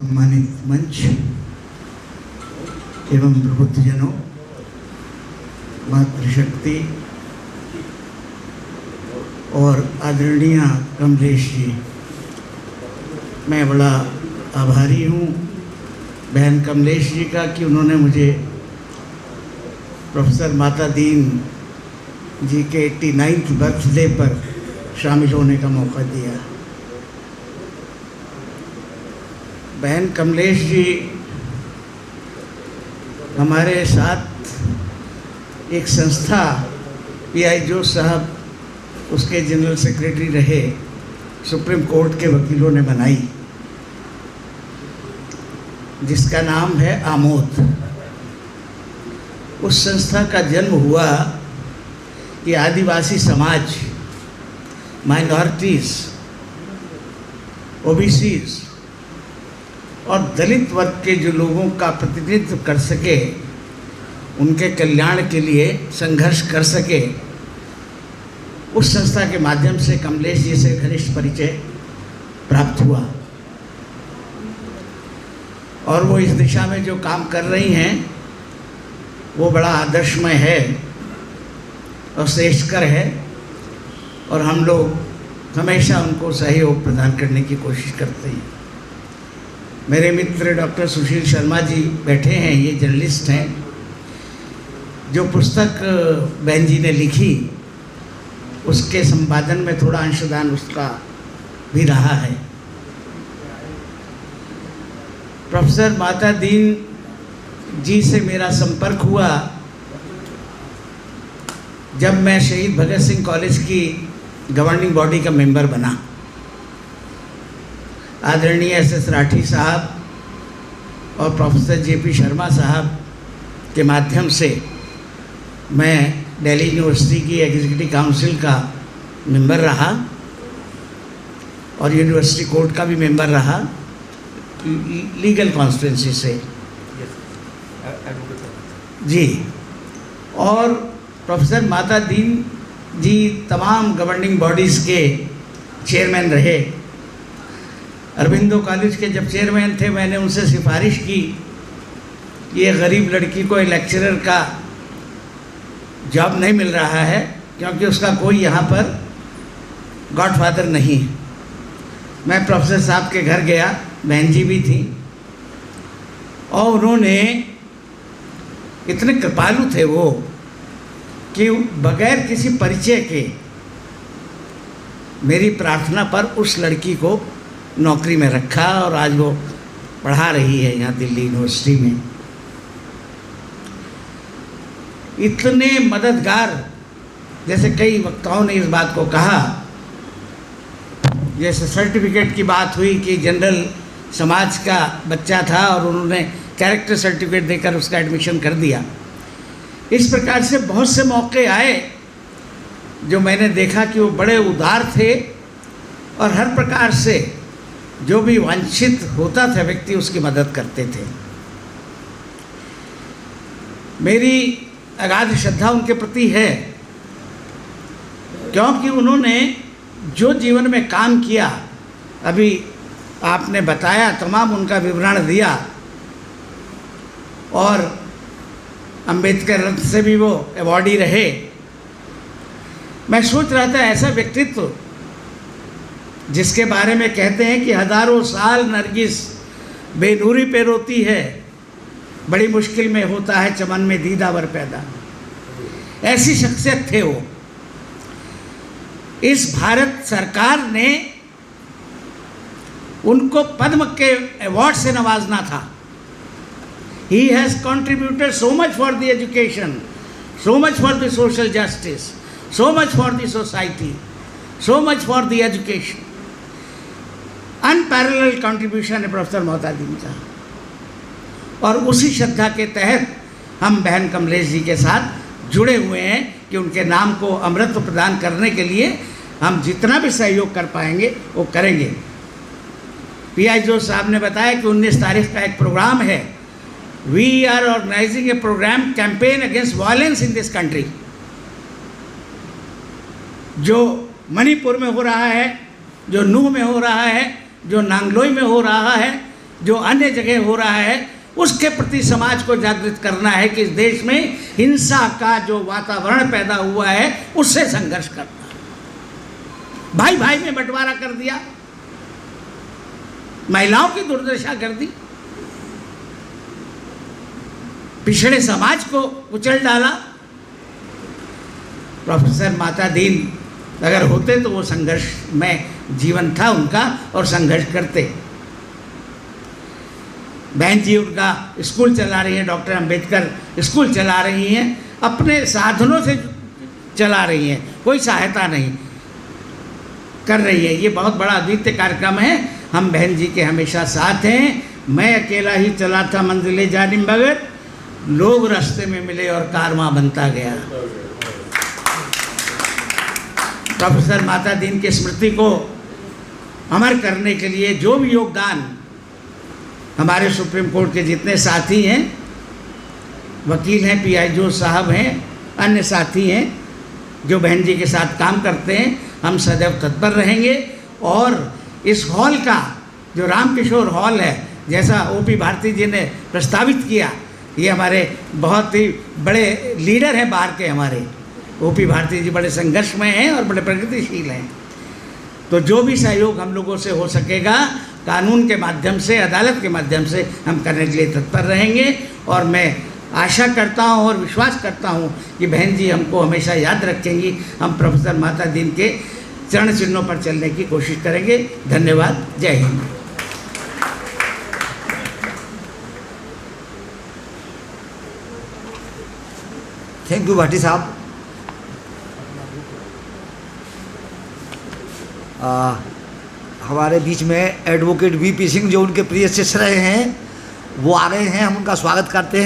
सम्मानित मंच एवं प्रबुद्धजनों, मातृशक्ति और आदरणीय कमलेश जी, मैं बड़ा आभारी हूँ बहन कमलेश जी का कि उन्होंने मुझे प्रोफेसर माता दीन जी के 89th बर्थडे पर शामिल होने का मौका दिया। बहन कमलेश जी हमारे साथ एक संस्था पीआई जोश साहब उसके जनरल सेक्रेटरी रहे, सुप्रीम कोर्ट के वकीलों ने बनाई, जिसका नाम है आमोद। उस संस्था का जन्म हुआ कि आदिवासी समाज, माइनॉरिटीज़, ओबीसीज और दलित वर्ग के जो लोगों का प्रतिनिधित्व कर सके, उनके कल्याण के लिए संघर्ष कर सके, उस संस्था के माध्यम से कमलेश जी से घनिष्ठ परिचय प्राप्त हुआ। और वो इस दिशा में जो काम कर रही हैं वो बड़ा आदर्शमय है और श्रेष्ठकर है, और हम लोग हमेशा उनको सहयोग प्रदान करने की कोशिश करते हैं। मेरे मित्र डॉक्टर सुशील शर्मा जी बैठे हैं, ये जर्नलिस्ट हैं। जो पुस्तक बहन जी ने लिखी उसके संपादन में थोड़ा अंशदान उसका भी रहा है। प्रोफेसर माता दीन जी से मेरा संपर्क हुआ जब मैं शहीद भगत सिंह कॉलेज की गवर्निंग बॉडी का मेंबर बना। आदरणीय एस.एस. राठी साहब और प्रोफेसर जे.पी. शर्मा साहब के माध्यम से मैं दिल्ली यूनिवर्सिटी की एग्जीक्यूटिव काउंसिल का मेंबर रहा और यूनिवर्सिटी कोर्ट का भी मेंबर रहा, लीगल कॉन्स्टिट्यूंसी से जी। और प्रोफेसर माता दीन जी तमाम गवर्निंग बॉडीज़ के चेयरमैन रहे। अरबिंदो कॉलेज के जब चेयरमैन थे, मैंने उनसे सिफारिश की कि ये गरीब लड़की को लेक्चरर का जॉब नहीं मिल रहा है क्योंकि उसका कोई यहाँ पर गॉडफादर नहीं है। मैं प्रोफेसर साहब के घर गया, बहन जी भी थी, और उन्होंने इतने कृपालु थे वो कि बगैर किसी परिचय के मेरी प्रार्थना पर उस लड़की को नौकरी में रखा और आज वो पढ़ा रही है यहाँ दिल्ली यूनिवर्सिटी में। इतने मददगार, जैसे कई वक्ताओं ने इस बात को कहा, जैसे सर्टिफिकेट की बात हुई कि जनरल समाज का बच्चा था और उन्होंने कैरेक्टर सर्टिफिकेट देकर उसका एडमिशन कर दिया। इस प्रकार से बहुत से मौके आए जो मैंने देखा कि वो बड़े उदार थे और हर प्रकार से जो भी वांछित होता था व्यक्ति उसकी मदद करते थे। मेरी अगाध श्रद्धा उनके प्रति है क्योंकि उन्होंने जो जीवन में काम किया, अभी आपने बताया, तमाम उनका विवरण दिया, और अंबेडकर रत्न से भी वो अवॉर्डी रहे। मैं सोच रहा था ऐसा व्यक्तित्व जिसके बारे में कहते हैं कि हज़ारों साल नरगिस बेनूरी पे रोती है, बड़ी मुश्किल में होता है चमन में दीदावर पैदा। ऐसी शख्सियत थे वो। इस भारत सरकार ने उनको पद्म के अवार्ड से नवाजना था। He has contributed so much for the education, so much for the social justice, so much for the society, so much for the education. Unparalleled contribution है प्रोफेसर माता दीन का। और उसी श्रद्धा के तहत हम बहन कमलेश जी के साथ जुड़े हुए हैं कि उनके नाम को अमृत प्रदान करने के लिए हम जितना भी सहयोग कर पाएंगे वो करेंगे। पीआई जोश साहब ने बताया कि 19 तारीख का एक प्रोग्राम है। We are organising a programme campaign against violence in this country. जो मणिपुर में हो रहा है, जो नूह में हो रहा है, जो नांगलोई में हो रहा है, जो अन्य जगह हो रहा है उसके प्रति समाज को जागृत करना है कि इस देश में हिंसा का जो वातावरण पैदा हुआ है उससे संघर्ष करना। भाई भाई में बंटवारा कर दिया, महिलाओं की दुर्दशा कर दी, पिछड़े समाज को कुचल डाला। प्रोफेसर माता दीन अगर होते तो वो संघर्ष में जीवन था उनका और संघर्ष करते। बहन जी उनका स्कूल चला रही हैं, डॉक्टर अंबेडकर स्कूल चला रही हैं, अपने साधनों से चला रही हैं, कोई सहायता नहीं कर रही है। ये बहुत बड़ा अद्वितीय कार्यक्रम है। हम बहन जी के हमेशा साथ हैं। मैं अकेला ही चला था मंजिले जानिम बगैर, लोग रास्ते में मिले और कारवां बनता गया। प्रोफेसर माता दीन की स्मृति को अमर करने के लिए जो भी योगदान हमारे सुप्रीम कोर्ट के जितने साथी हैं, वकील हैं, पीआईओ साहब हैं, अन्य साथी हैं जो बहन जी के साथ काम करते हैं, हम सदैव तत्पर रहेंगे। और इस हॉल का जो रामकिशोर हॉल है, जैसा ओपी भारती जी ने प्रस्तावित किया, ये हमारे बहुत ही बड़े लीडर हैं बाहर के, हमारे ओपी भारती जी बड़े संघर्ष में हैं और बड़े प्रगतिशील हैं। तो जो भी सहयोग हम लोगों से हो सकेगा कानून के माध्यम से, अदालत के माध्यम से हम करने के लिए तत्पर रहेंगे। और मैं आशा करता हूँ और विश्वास करता हूँ कि बहन जी हमको हमेशा याद रखेंगी। हम प्रोफेसर माता दीन के चरण चिन्हों पर चलने की कोशिश करेंगे। धन्यवाद। जय हिंद। थैंक यू भाटी साहब। हमारे बीच में एडवोकेट वीपी सिंह जो उनके प्रिय शिष्य रहे हैं वो आ गए हैं, हम उनका स्वागत करते हैं।